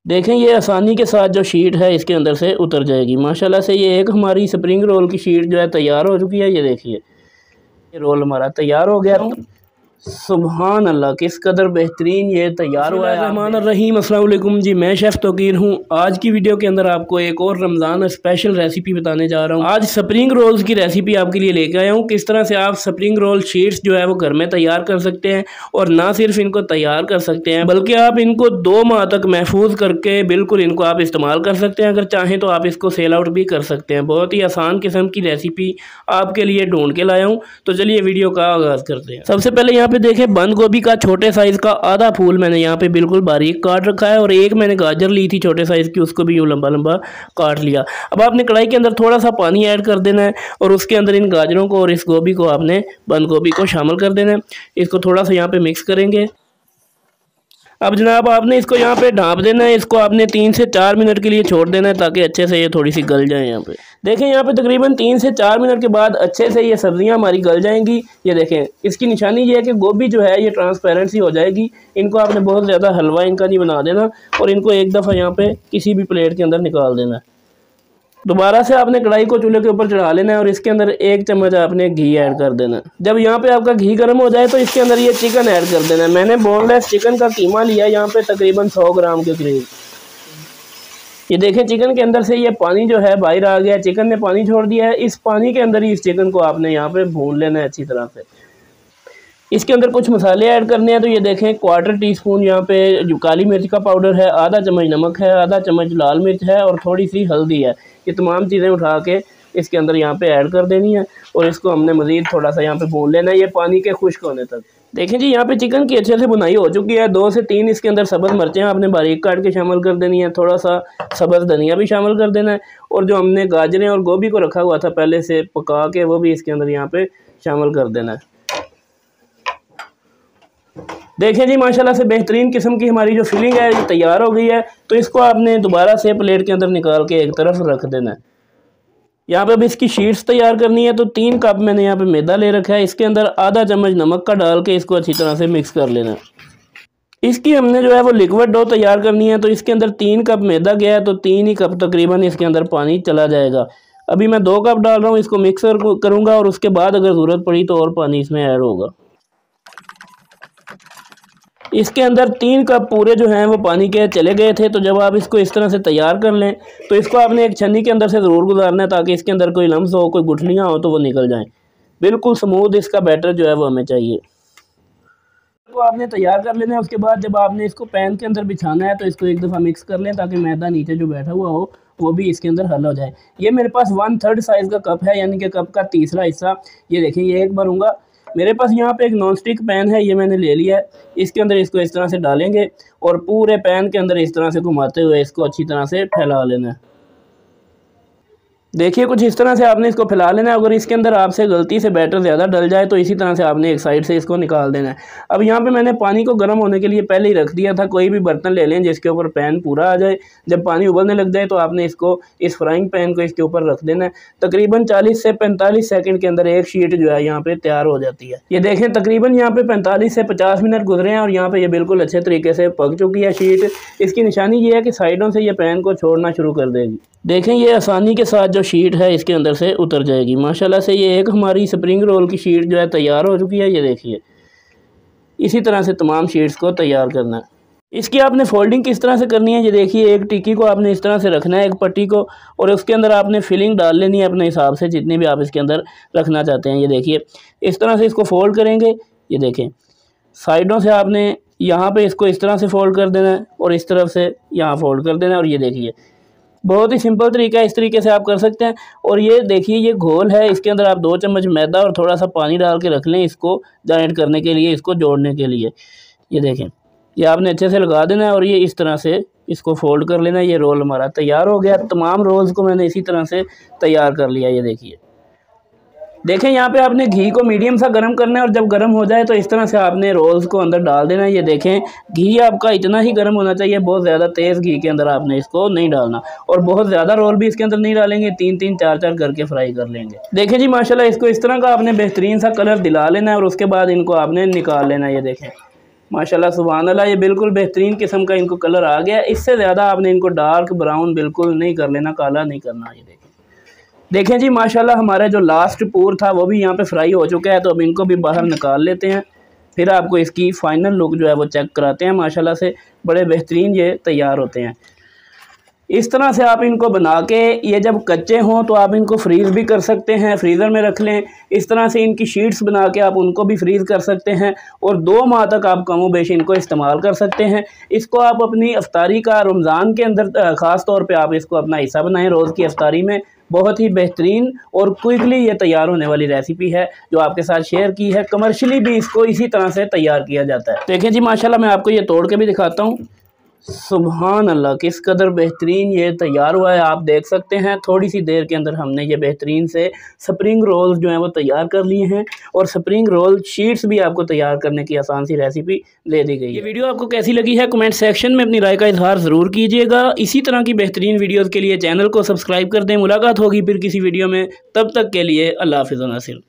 देखें ये आसानी के साथ जो शीट है इसके अंदर से उतर जाएगी। माशाल्लाह से ये एक हमारी स्प्रिंग रोल की शीट जो है तैयार हो चुकी है। ये देखिए ये रोल हमारा तैयार हो गया। सुभान अल्लाह, किस कदर बेहतरीन ये तैयार हुआ है। रहमान रहीम, अस्सलाम वालेकुम जी, मैं शेफ़ तोकीर हूँ। आज की वीडियो के अंदर आपको एक और रमज़ान स्पेशल रेसिपी बताने जा रहा हूँ। आज स्प्रिंग रोल्स की रेसिपी आपके लिए लेकर आया हूँ। किस तरह से आप स्प्रिंग रोल शीट्स जो है वो घर में तैयार कर सकते हैं, और ना सिर्फ इनको तैयार कर सकते हैं बल्कि आप इनको 2 माह तक महफूज करके बिल्कुल इनको आप इस्तेमाल कर सकते हैं। अगर चाहें तो आप इसको सेल आउट भी कर सकते हैं। बहुत ही आसान किस्म की रेसिपी आपके लिए ढूंढ के लाया हूँ। तो चलिए वीडियो का आगाज़ करते हैं। सबसे पहले यहाँ पे देखें, बंद गोभी का छोटे साइज़ का आधा फूल मैंने यहाँ पे बिल्कुल बारीक काट रखा है, और एक मैंने गाजर ली थी छोटे साइज़ की, उसको भी यूँ लंबा लंबा काट लिया। अब आपने कढ़ाई के अंदर थोड़ा सा पानी ऐड कर देना है, और उसके अंदर इन गाजरों को और इस गोभी को आपने बंद गोभी को शामिल कर देना है। इसको थोड़ा सा यहाँ पे मिक्स करेंगे। अब जनाब आपने इसको यहाँ पे ढाँप देना है। इसको आपने 3 से 4 मिनट के लिए छोड़ देना है ताकि अच्छे से ये थोड़ी सी गल जाए। यहाँ पे देखें, यहाँ पे तकरीबन 3 से 4 मिनट के बाद अच्छे से ये सब्जियाँ हमारी गल जाएंगी। ये देखें, इसकी निशानी ये है कि गोभी जो है ये ट्रांसपेरेंट सी हो जाएगी। इनको आपने बहुत ज़्यादा हलवा इनका नहीं बना देना, और इनको एक दफ़ा यहाँ पे किसी भी प्लेट के अंदर निकाल देना है। दोबारा से आपने कढ़ाई को चूल्हे के ऊपर चढ़ा लेना है, और इसके अंदर 1 चम्मच आपने घी ऐड कर देना है। जब यहाँ पे आपका घी गर्म हो जाए तो इसके अंदर ये चिकन ऐड कर देना है। मैंने बोनलेस चिकन का कीमा लिया यहाँ पे तकरीबन 100 ग्राम के करीब। ये देखें, चिकन के अंदर से ये पानी जो है बाहर आ गया, चिकन ने पानी छोड़ दिया है। इस पानी के अंदर ही इस चिकन को आपने यहाँ पे भून लेना है अच्छी तरह से। इसके अंदर कुछ मसाले ऐड करने हैं। तो ये देखें, 1/4 टीस्पून यहाँ पे जो काली मिर्च का पाउडर है, आधा चम्मच नमक है, आधा चम्मच लाल मिर्च है, और थोड़ी सी हल्दी है। ये तमाम चीज़ें उठा के इसके अंदर यहाँ पे ऐड कर देनी है, और इसको हमने मज़ीद थोड़ा सा यहाँ पे भून लेना है ये पानी के खुश्क होने तक। देखें जी, यहाँ पे चिकन की अच्छे से बुनाई हो चुकी है। 2 से 3 इसके अंदर सब्ज़ मिर्चें आपने बारीक काट के शामिल कर देनी है। थोड़ा सा सब्ज़ धनिया भी शामिल कर देना है, और जो हमने गाजरें और गोभी को रखा हुआ था पहले से पका के, वो भी इसके अंदर यहाँ पे शामिल कर देना है। देखें जी, माशाल्लाह से बेहतरीन किस्म की हमारी जो फिलिंग है ये तैयार हो गई है। तो इसको आपने दोबारा से प्लेट के अंदर निकाल के एक तरफ रख देना है। यहाँ पे अब इसकी शीट्स तैयार करनी है। तो 3 कप मैंने यहाँ पे मैदा ले रखा है। इसके अंदर आधा चम्मच नमक का डाल के इसको अच्छी तरह से मिक्स कर लेना है। इसकी हमने जो है वो लिक्विड डो तैयार करनी है। तो इसके अंदर 3 कप मैदा गया है, तो 3 ही कप तकरीबन इसके अंदर पानी चला जाएगा। अभी मैं 2 कप डाल रहा हूँ, इसको मिक्सर करूँगा, और उसके बाद अगर ज़रूरत पड़ी तो और पानी इसमें ऐड होगा। इसके अंदर 3 कप पूरे जो हैं वो पानी के चले गए थे। तो जब आप इसको इस तरह से तैयार कर लें तो इसको आपने एक छन्नी के अंदर से ज़रूर गुजारना है, ताकि इसके अंदर कोई लम्स हो, कोई गुठलियाँ हो तो वो निकल जाएं। बिल्कुल स्मूथ इसका बैटर जो है वो हमें चाहिए। तो आपने तैयार कर लेना है। उसके बाद जब आपने इसको पैन के अंदर बिछाना है तो इसको एक दफ़ा मिक्स कर लें, ताकि मैदा नीचे जो बैठा हुआ हो वो भी इसके अंदर हल हो जाए। ये मेरे पास 1/3 साइज़ का कप है, यानी कि कप का तीसरा हिस्सा। ये देखिए, ये एक भरूँगा। मेरे पास यहाँ पे एक नॉन स्टिक पैन है, ये मैंने ले लिया है। इसके अंदर इसको इस तरह से डालेंगे, और पूरे पैन के अंदर इस तरह से घुमाते हुए इसको अच्छी तरह से फैला लेना है। देखिए, कुछ इस तरह से आपने इसको फैला लेना है। अगर इसके अंदर आपसे गलती से बैटर ज़्यादा डल जाए तो इसी तरह से आपने एक साइड से इसको निकाल देना है। अब यहाँ पे मैंने पानी को गर्म होने के लिए पहले ही रख दिया था। कोई भी बर्तन ले लें जिसके ऊपर पैन पूरा आ जाए। जब पानी उबलने लग जाए तो आपने इसको इस फ्राइंग पैन को इसके ऊपर रख देना है। तकरीबन 40 से 45 सेकंड के अंदर एक शीट जो है यहाँ पे तैयार हो जाती है। ये देखें, तकरीबन यहाँ पे 45 से 50 मिनट गुजरे हैं, और यहाँ पे ये बिल्कुल अच्छे तरीके से पक चुकी है शीट। इसकी निशानी ये है कि साइडों से ये पैन को छोड़ना शुरू कर देगी। देखें, ये आसानी के साथ जो शीट है इसके अंदर से उतर जाएगी। माशाल्लाह से ये एक हमारी स्प्रिंग रोल की शीट जो है तैयार हो चुकी है। ये देखिए, इसी तरह से तमाम शीट्स को तैयार करना है। इसकी आपने फोल्डिंग किस तरह से करनी है, ये देखिए, एक टिक्की को आपने इस तरह से रखना है, एक पट्टी को, और उसके अंदर आपने फिलिंग डाल लेनी है अपने हिसाब से, जितनी भी आप इसके अंदर रखना चाहते हैं। ये देखिए, इस तरह से इसको फोल्ड करेंगे। ये देखें, साइडों से आपने यहाँ पे इसको इस तरह से फोल्ड कर देना है, और इस तरफ से यहाँ फोल्ड कर देना है। और ये देखिए, बहुत ही सिंपल तरीका है, इस तरीके से आप कर सकते हैं। और ये देखिए, ये घोल है, इसके अंदर आप 2 चम्मच मैदा और थोड़ा सा पानी डाल के रख लें, इसको जॉइंट करने के लिए, इसको जोड़ने के लिए। ये देखें, ये आपने अच्छे से लगा देना है, और ये इस तरह से इसको फोल्ड कर लेना है। ये रोल हमारा तैयार हो गया। तमाम रोल्स को मैंने इसी तरह से तैयार कर लिया। ये देखिए, देखें, यहाँ पे आपने घी को मीडियम सा गर्म करना है, और जब गर्म हो जाए तो इस तरह से आपने रोल्स को अंदर डाल देना है। ये देखें, घी आपका इतना ही गर्म होना चाहिए, बहुत ज़्यादा तेज़ घी के अंदर आपने इसको नहीं डालना, और बहुत ज़्यादा रोल भी इसके अंदर नहीं डालेंगे। 3-3 4-4 करके फ्राई कर लेंगे। देखें जी, माशाल्लाह इसको इस तरह का आपने बेहतरीन सा कलर दिला लेना है, और उसके बाद इनको आपने निकाल लेना है। ये देखें, माशाल्लाह सुभान अल्लाह। ये बिल्कुल बेहतरीन किस्म का इनको कलर आ गया। इससे ज़्यादा आपने इनको डार्क ब्राउन बिल्कुल नहीं कर लेना, काला नहीं करना। ये देखें जी माशाल्लाह हमारा जो लास्ट पूर था वो भी यहाँ पे फ्राई हो चुका है। तो अब इनको भी बाहर निकाल लेते हैं, फिर आपको इसकी फ़ाइनल लुक जो है वो चेक कराते हैं। माशाल्लाह से बड़े बेहतरीन ये तैयार होते हैं। इस तरह से आप इनको बना के, ये जब कच्चे हों तो आप इनको फ्रीज़ भी कर सकते हैं, फ्रीज़र में रख लें। इस तरह से इनकी शीट्स बना के आप उनको भी फ्रीज़ कर सकते हैं और 2 माह तक आप कमो बेश इनको इस्तेमाल कर सकते हैं। इसको आप अपनी अफ्तारी का रमज़ान के अंदर ख़ास तौर पे आप इसको अपना हिस्सा बनाएं रोज़ की अफ्तारी में। बहुत ही बेहतरीन और क्विकली ये तैयार होने वाली रेसिपी है जो आपके साथ शेयर की है। कमर्शियली भी इसको इसी तरह से तैयार किया जाता है। देखें जी माशाल्लाह मैं आपको ये तोड़ के भी दिखाता हूँ। सुभान अल्लाह, किस कदर बेहतरीन ये तैयार हुआ है आप देख सकते हैं। थोड़ी सी देर के अंदर हमने ये बेहतरीन से स्प्रिंग रोल्स जो हैं वो तैयार कर लिए हैं और स्प्रिंग रोल शीट्स भी आपको तैयार करने की आसान सी रेसिपी दे दी गई है। ये वीडियो आपको कैसी लगी है कमेंट सेक्शन में अपनी राय का इजहार ज़रूर कीजिएगा। इसी तरह की बेहतरीन वीडियोज़ के लिए चैनल को सब्सक्राइब कर दें। मुलाकात होगी फिर किसी वीडियो में, तब तक के लिए अल्लाह हाफ़िज़ व नासिर।